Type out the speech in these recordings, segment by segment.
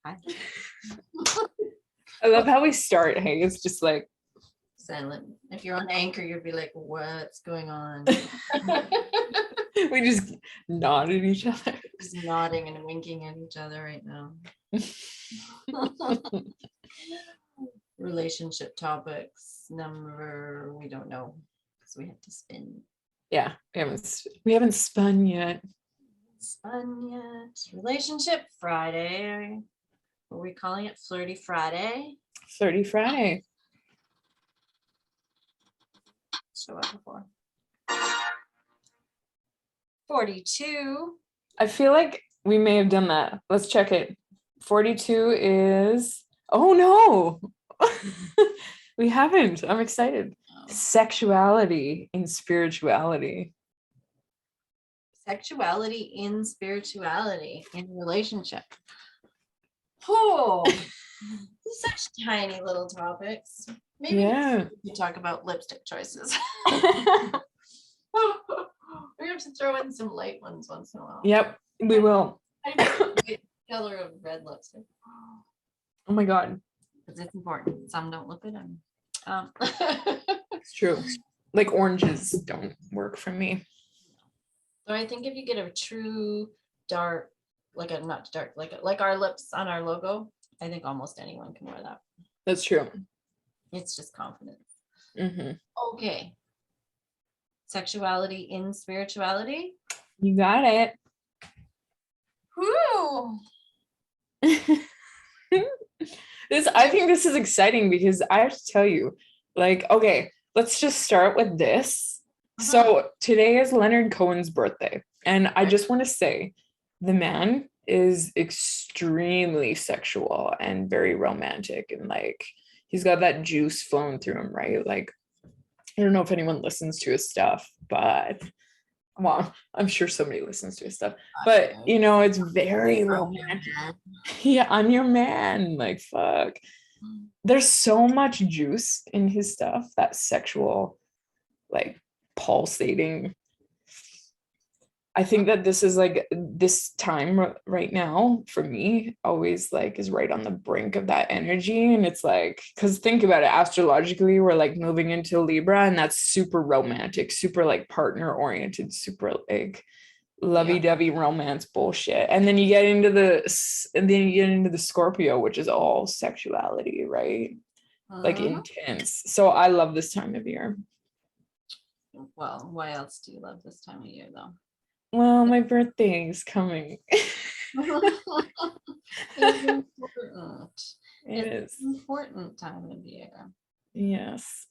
Hi. I love how we start. Hey, it's just like Silent. If you're on Anchor, you'd be like, what's going on? we just nod at each other. Just nodding and winking at each other right now. Relationship topics number, we don't know because we have to spin. Yeah, we haven't spun yet. Spun yet. Relationship Friday. What are we calling it? Flirty Friday. Flirty Friday. Show up before. 42. I feel like we may have done that. Let's check it. 42 is, oh no, we haven't. I'm excited. Oh. Sexuality and spirituality. Sexuality in spirituality in relationship. Oh, such tiny little topics. Maybe we talk about lipstick choices. We have to throw in some light ones once in a while. Yep, we will. Color of red lipstick. Oh my God. Because it's important. Some don't look good on me. It's true. Like oranges don't work for me. So I think if you get a true dark, not dark, like our lips on our logo, I think almost anyone can wear that. That's true. It's just confidence. Mm-hmm. Okay. Sexuality in spirituality. You got it. Woo! I think this is exciting because I have to tell you, like, okay, let's just start with this. So today is Leonard Cohen's birthday, and I just want to say the man is extremely sexual and very romantic, and like he's got that juice flowing through him, right? Like, I don't know if anyone listens to his stuff, but well, I'm sure somebody listens to his stuff, but you know, it's very romantic. Yeah, I'm your man. Like, fuck. There's so much juice in his stuff, that sexual, like, pulsating. I think that this is like this time right now for me always like is right on the brink of that energy. And it's like, because think about it, astrologically, we're like moving into Libra, and that's super romantic, super like partner oriented, super like lovey-dovey romance bullshit. And then you get into the Scorpio, which is all sexuality, right? Like intense. So I love this time of year. Well, why else do you love this time of year though? Well, my birthday is coming. It's important. It's an important time of year. Yes.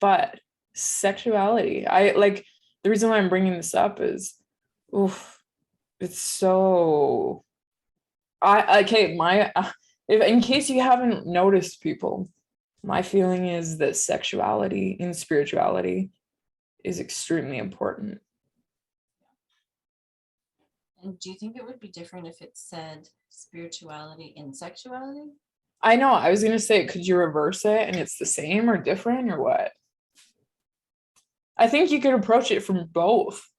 But sexuality, I like, the reason why I'm bringing this up is, it's so, if in case you haven't noticed, people, my feeling is that sexuality and spirituality is extremely important. And do you think it would be different if it said spirituality in sexuality? I know, I was gonna say, could you reverse it and it's the same or different or what? I think you could approach it from both.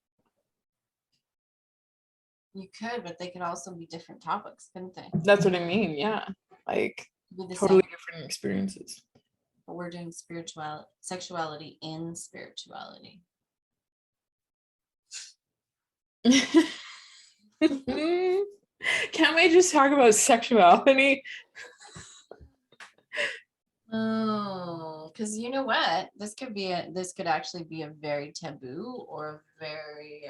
You could, but they could also be different topics, couldn't they? That's what I mean, yeah. Like totally different experiences. But we're doing sexuality in spirituality. Can't we just talk about sexuality? Oh, because you know what? This could actually be a very taboo or very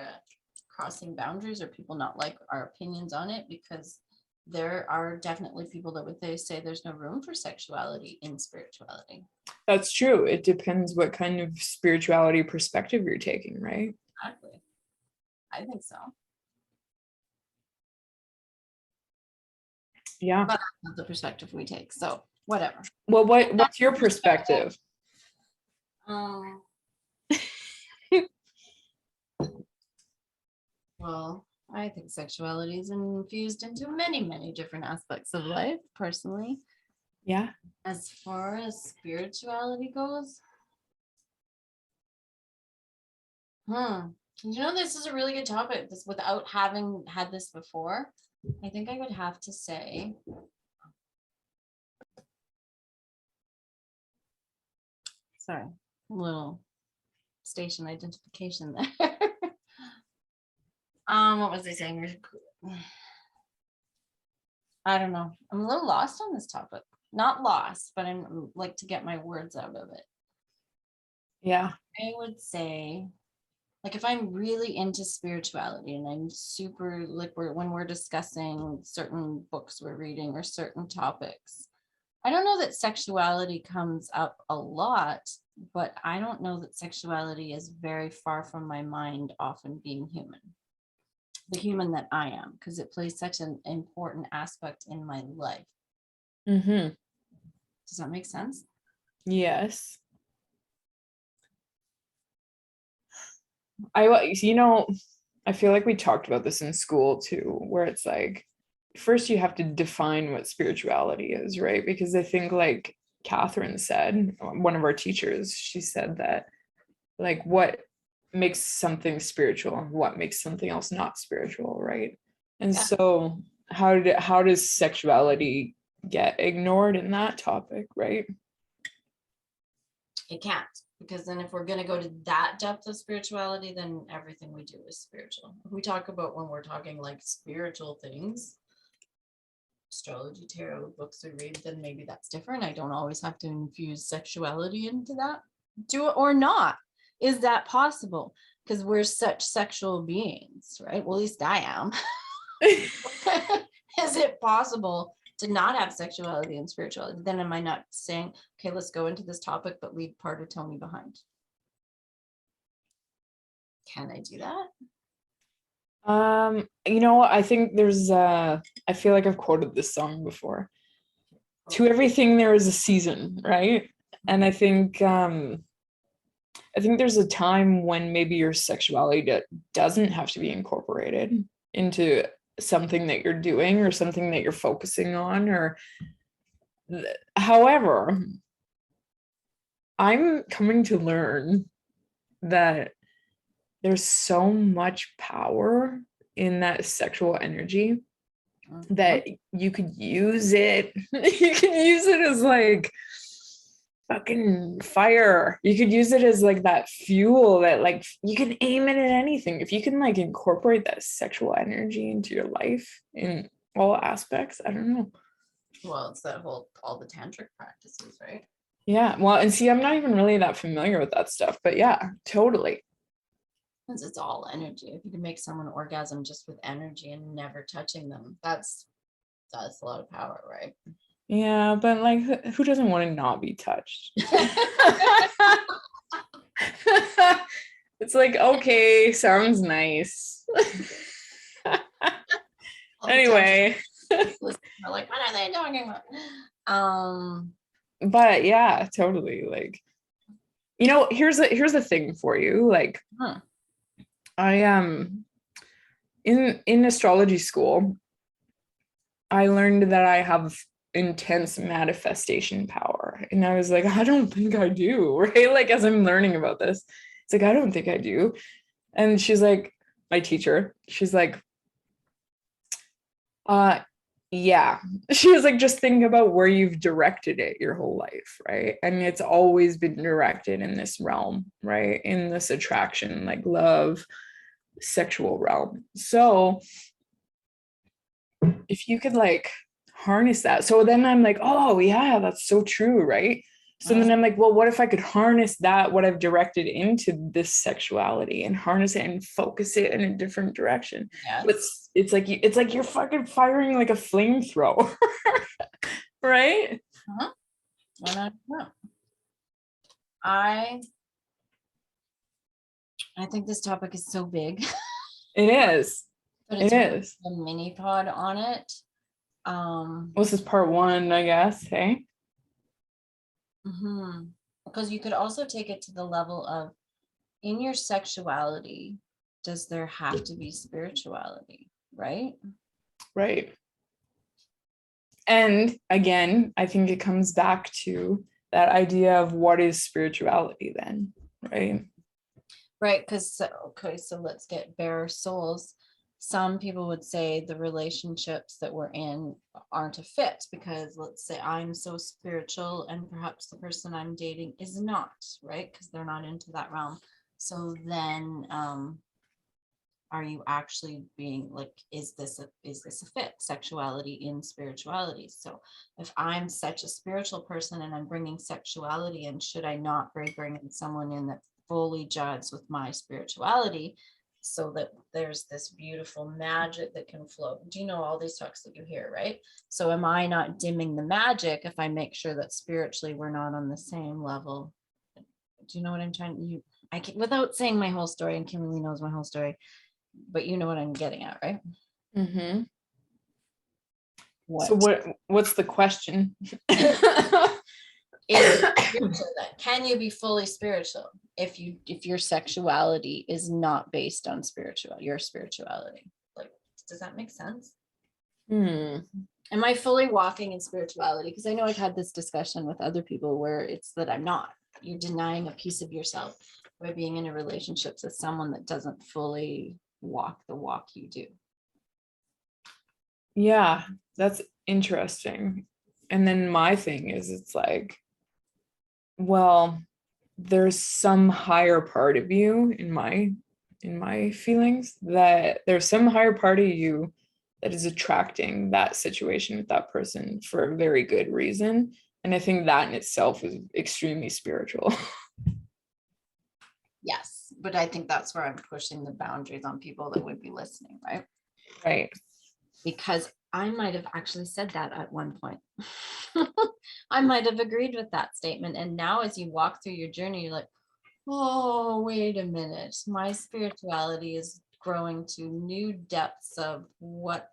crossing boundaries, or people not like our opinions on it, because there are definitely people that would say there's no room for sexuality in spirituality. That's true. It depends what kind of spirituality perspective you're taking, right? Exactly. I think so. Yeah. But that's not the perspective we take, so whatever. Well, what's your perspective? Well, I think sexuality is infused into many, many different aspects of life, personally. Yeah. As far as spirituality goes, you know, this is a really good topic. This, without having had this before, I think I would have to say Sorry, little station identification there. What was I saying? I don't know. I'm a little lost on this topic. Not lost, but I'm like to get my words out of it. Yeah. I would say, like, if I'm really into spirituality and I'm super like when we're discussing certain books we're reading or certain topics, I don't know that sexuality comes up a lot, but I don't know that sexuality is very far from my mind often being human, the human that I am, because it plays such an important aspect in my life. Mm-hmm. Does that make sense? Yes. I feel like we talked about this in school too, where it's like, first you have to define what spirituality is, right? Because I think, like Catherine said, one of our teachers, she said that, like, what makes something spiritual and what makes something else not spiritual, right? And Yeah. so how does sexuality get ignored in that topic, right? It can't, because then if we're going to go to that depth of spirituality, then everything we do is spiritual. If we talk about when we're talking like spiritual things, astrology, tarot, books we read, then maybe that's different. I don't always have to infuse sexuality into that. Do it or not. Is that possible? Because we're such sexual beings, right? Well, at least I am. Is it possible to not have sexuality and spirituality? Then am I not saying, okay, let's go into this topic, but leave part of Tony behind? Can I do that? I think there's I feel like I've quoted this song before. To everything there is a season, right? And I think there's a time when maybe your sexuality doesn't have to be incorporated into something that you're doing or something that you're focusing on, or however, I'm coming to learn that there's so much power in that sexual energy that you could use it. You can use it as like fucking fire. You could use it as like that fuel that, like, you can aim it at anything. If you can like incorporate that sexual energy into your life in all aspects, I don't know. Well, it's that whole, all the tantric practices, right? Yeah. Well, and see, I'm not even really that familiar with that stuff, but yeah, totally. Because it's all energy. If you can make someone orgasm just with energy and never touching them, that's a lot of power, right? Yeah, but like, who doesn't want to not be touched? It's like, okay, sounds nice. Anyway. Like, what are they talking about? But yeah, totally. Like, here's the thing for you. Like, I in astrology school, I learned that I have intense manifestation power. And I was like, I don't think I do, right? Like, as I'm learning about this, it's like, I don't think I do. And she's like, my teacher, she's like, yeah. She was like, just think about where you've directed it your whole life, right? And it's always been directed in this realm, right? In this attraction, like love, sexual realm. So if you could like harness that. So then I'm like, oh yeah, that's so true, right? So then I'm like, well, what if I could harness that, what I've directed into this sexuality, and harness it and focus it in a different direction? Yes. It's like you're fucking firing like a flamethrower, right? Well, I don't know. I think this topic is so big. It is. But it's a mini pod on it. This is part 1, I guess. Hey. Because you could also take it to the level of, in your sexuality, does there have to be spirituality, right? Right. And again, I think it comes back to that idea of what is spirituality then, right? Right, because so let's get bare souls. some people would say the relationships that we're in aren't a fit because let's say I'm so spiritual and perhaps the person I'm dating is not, right? Because they're not into that realm. So then are you actually being like, is this a fit? Sexuality in spirituality. So if I'm such a spiritual person and I'm bringing sexuality in, should I not be bringing someone in that fully jives with my spirituality so that there's this beautiful magic that can flow? Do you know all these talks that you hear, right? So am I not dimming the magic if I make sure that spiritually we're not on the same level? Do you know what I'm trying to, I can, without saying my whole story, and Kimberly knows my whole story, but you know what I'm getting at, right? Mm-hmm. What? So what's the question? Is it spiritual then? Can you be fully spiritual if your sexuality is not based on your spirituality? Like, does that make sense? Am I fully walking in spirituality? Because I know I've had this discussion with other people where it's that I'm not. You're denying a piece of yourself by being in a relationship with someone that doesn't fully walk the walk you do. Yeah, that's interesting. And then my thing is, it's like, well, there's some higher part of you in my feelings, that there's some higher part of you that is attracting that situation with that person for a very good reason. And I think that in itself is extremely spiritual. Yes, but I think that's where I'm pushing the boundaries on people that would be listening, right? Right. Because I might have actually said that at one point. I might have agreed with that statement. And now as you walk through your journey, you're like, oh, wait a minute. My spirituality is growing to new depths of what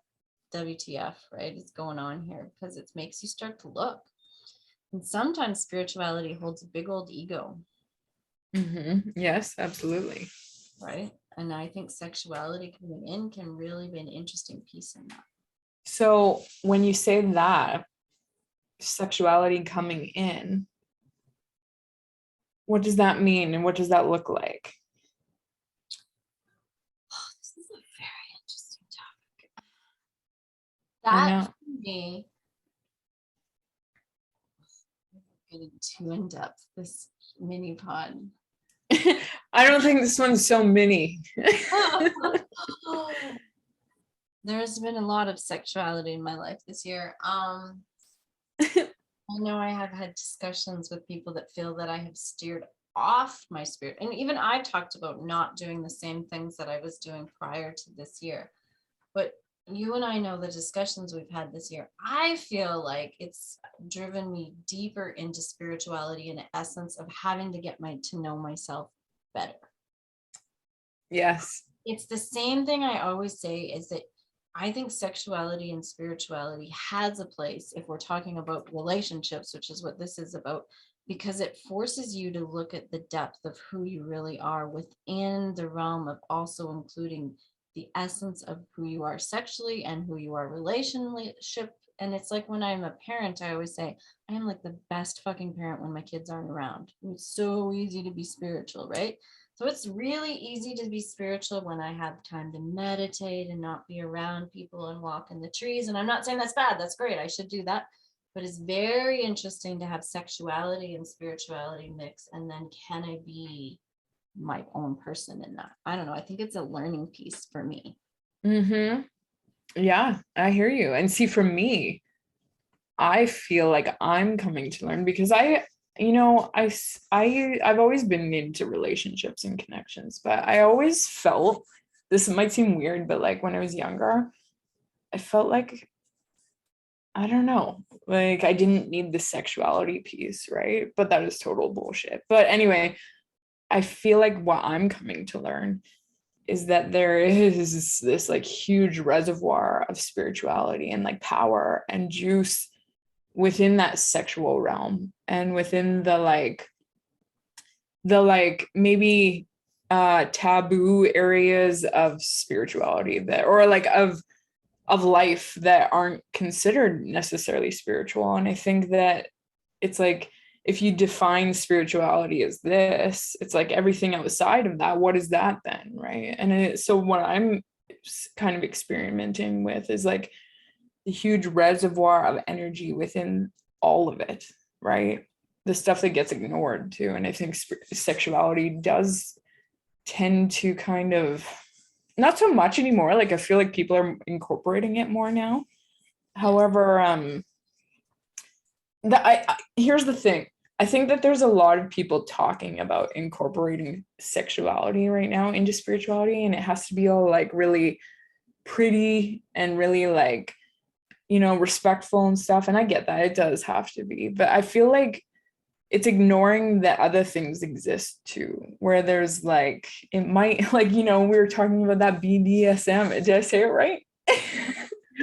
WTF, right, is going on here, because it makes you start to look. And sometimes spirituality holds a big old ego. Mm-hmm. Yes, absolutely. Right. And I think sexuality coming in can really be an interesting piece in that. So when you say that, sexuality coming in, what does that mean and what does that look like? Oh, this is a very interesting topic. I That know. can be getting too in depth, this mini pod. I don't think this one's so mini. There's been a lot of sexuality in my life this year. I know I have had discussions with people that feel that I have steered off my spirit. And even I talked about not doing the same things that I was doing prior to this year. But you and I know the discussions we've had this year. I feel like it's driven me deeper into spirituality in the essence of having to get to know myself better. Yes. It's the same thing I always say, is that I think sexuality and spirituality has a place if we're talking about relationships, which is what this is about, because it forces you to look at the depth of who you really are within the realm of also including the essence of who you are sexually and who you are relationship. And it's like when I'm a parent, I always say, I am like the best fucking parent when my kids aren't around. It's so easy to be spiritual, right? So it's really easy to be spiritual when I have time to meditate and not be around people and walk in the trees. And I'm not saying that's bad. That's great. I should do that. But it's very interesting to have sexuality and spirituality mix. And then can I be my own person in that? I don't know. I think it's a learning piece for me. Mm-hmm. Yeah, I hear you. And see, for me, I feel like I'm coming to learn because I've always been into relationships and connections, but I always felt, this might seem weird, but like when I was younger, I felt like, I don't know, like I didn't need the sexuality piece, right? But that is total bullshit. But anyway, I feel like what I'm coming to learn is that there is this like huge reservoir of spirituality and like power and juice within that sexual realm and within the maybe taboo areas of spirituality that, or like of life, that aren't considered necessarily spiritual. And I think that it's like, if you define spirituality as this, it's like everything outside of that, what is that then, right? And so what I'm kind of experimenting with is like the huge reservoir of energy within all of it, right? The stuff that gets ignored too. And I think sexuality does tend to kind of, not so much anymore. Like I feel like people are incorporating it more now. However, here's the thing. I think that there's a lot of people talking about incorporating sexuality right now into spirituality, and it has to be all like really pretty and really like, you know, respectful and stuff. And I get that it does have to be, but I feel like it's ignoring that other things exist too, where there's like, it might, like, you know, we were talking about that BDSM. Did I say it right?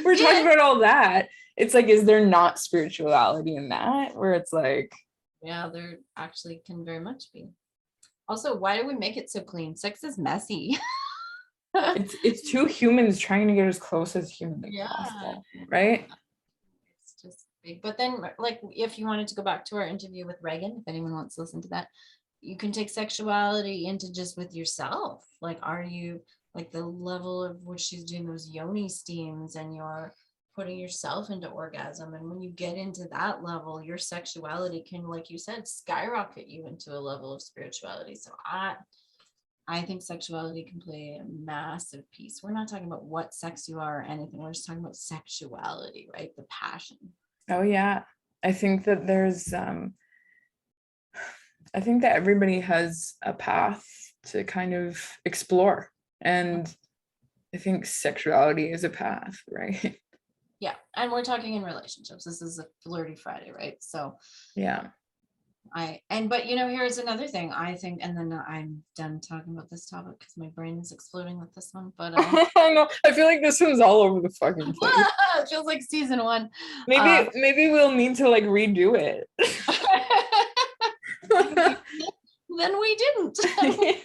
We're talking about all that. It's like, is there not spirituality in that? Where it's like, yeah, there actually can very much be. Also, why do we make it so clean? Sex is messy. it's two humans trying to get as close as humanly possible, right? It's just big. But then, like, if you wanted to go back to our interview with Reagan, if anyone wants to listen to that, you can take sexuality into just with yourself. Like, are you like the level of which she's doing those yoni steams, and you're putting yourself into orgasm, and when you get into that level, your sexuality can, like you said, skyrocket you into a level of spirituality. So I think sexuality can play a massive piece. We're not talking about what sex you are or anything. We're just talking about sexuality, right? The passion. Oh yeah. I think that there's I think that everybody has a path to kind of explore, and I think sexuality is a path, right? Yeah, and we're talking in relationships. This is a Flirty Friday, right? So yeah. But you know, here's another thing I think, and then I'm done talking about this topic because my brain is exploding with this one. But I know, I feel like this one's all over the fucking place. It feels like season 1. Maybe we'll need to like redo it. Then we didn't. Okay.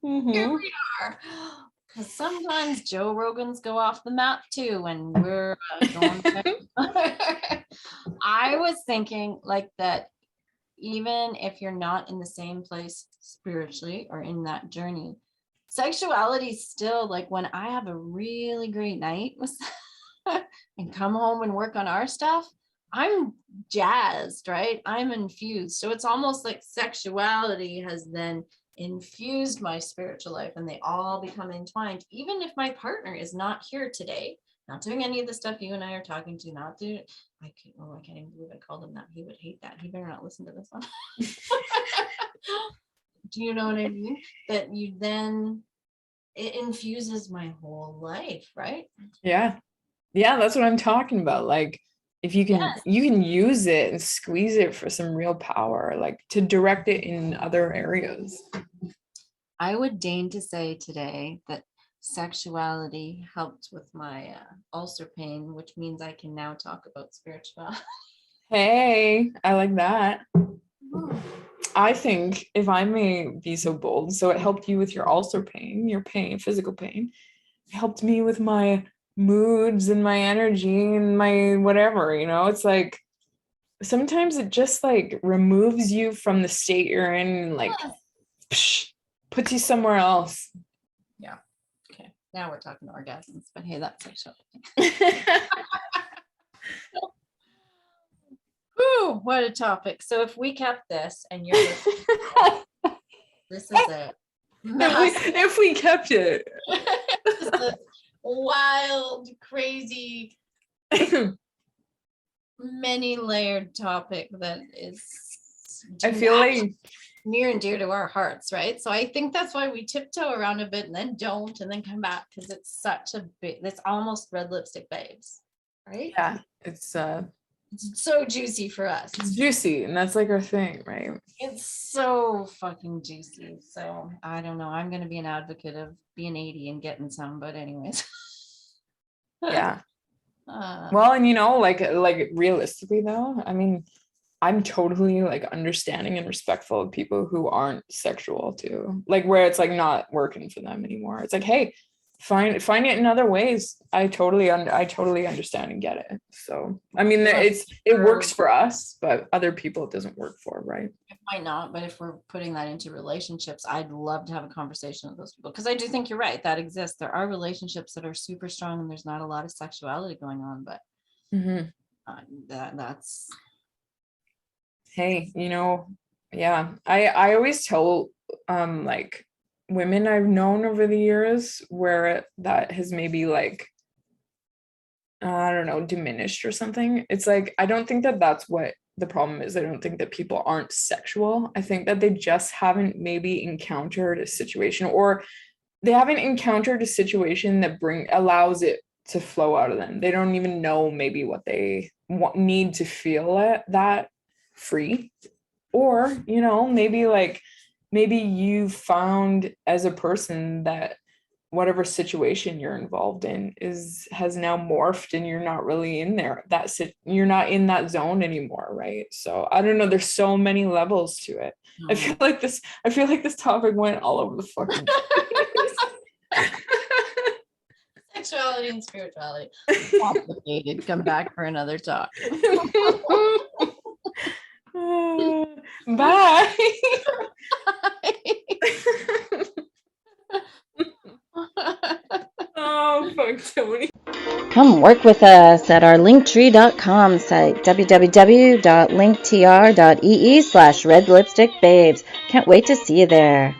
Here we are. Because sometimes Joe Rogan's go off the map too, and we're going I was thinking like that, even if you're not in the same place spiritually or in that journey, sexuality is still like, when I have a really great night with and come home and work on our stuff, I'm jazzed, right? I'm infused. So it's almost like sexuality has then infused my spiritual life, and they all become entwined. Even if my partner is not here today, not doing any of the stuff you and I are talking to, not doing, I can't even believe I called him that. He would hate that. He better not listen to this one. Do you know what I mean? That you then, it infuses my whole life, right? Yeah, that's what I'm talking about. Like, if you can, you can use it and squeeze it for some real power, like to direct it in other areas. I would deign to say today that sexuality helped with my ulcer pain, which means I can now talk about spirituality. Hey, I like that. I think, if I may be so bold, so it helped you with your ulcer pain, your pain, physical pain. It helped me with my moods and my energy and my whatever, you know. It's like sometimes it just like removes you from the state you're in and like puts you somewhere else. Yeah. Okay. Now we're talking orgasms, but hey, that's sexual. Ooh, what a topic. So if we kept this and you're this is it. If we kept it. This is a wild, crazy, many layered topic that is, I feel like, near and dear to our hearts, right? So I think that's why we tiptoe around a bit and then don't, and then come back, because it's such a big, it's almost red lipstick babes, right? Yeah, it's so juicy for us. It's juicy, and that's like our thing, right? It's so fucking juicy. So I don't know. I'm gonna be an advocate of being 80 and getting some, but anyways. Yeah. Well, and you know, like realistically though, I mean, I'm totally like understanding and respectful of people who aren't sexual too, like where it's like not working for them anymore. It's like, hey, find it in other ways. I totally understand and get it. So I mean, it works for us, but other people it doesn't work for, right? It might not, but if we're putting that into relationships, I'd love to have a conversation with those people, because I do think you're right, that exists. There are relationships that are super strong and there's not a lot of sexuality going on, but that's hey, yeah, I always tell like women I've known over the years where that has maybe like, I don't know, diminished or something. It's like, I don't think that that's what the problem is. I don't think that people aren't sexual. I think that they just haven't maybe encountered a situation, or they haven't encountered a situation that allows it to flow out of them. They don't even know maybe what they need to feel that free. Or, maybe you found as a person that whatever situation you're involved in has now morphed and you're not really in there. You're not in that zone anymore, right? So I don't know. There's so many levels to it. I feel like this topic went all over the fucking place. Sexuality and spirituality. Complicated. Come back for another talk. Bye. Oh, fuck, Tony. Come work with us at our linktr.com site, www.linktr.ee/redlipstickbabes. Can't wait to see you there.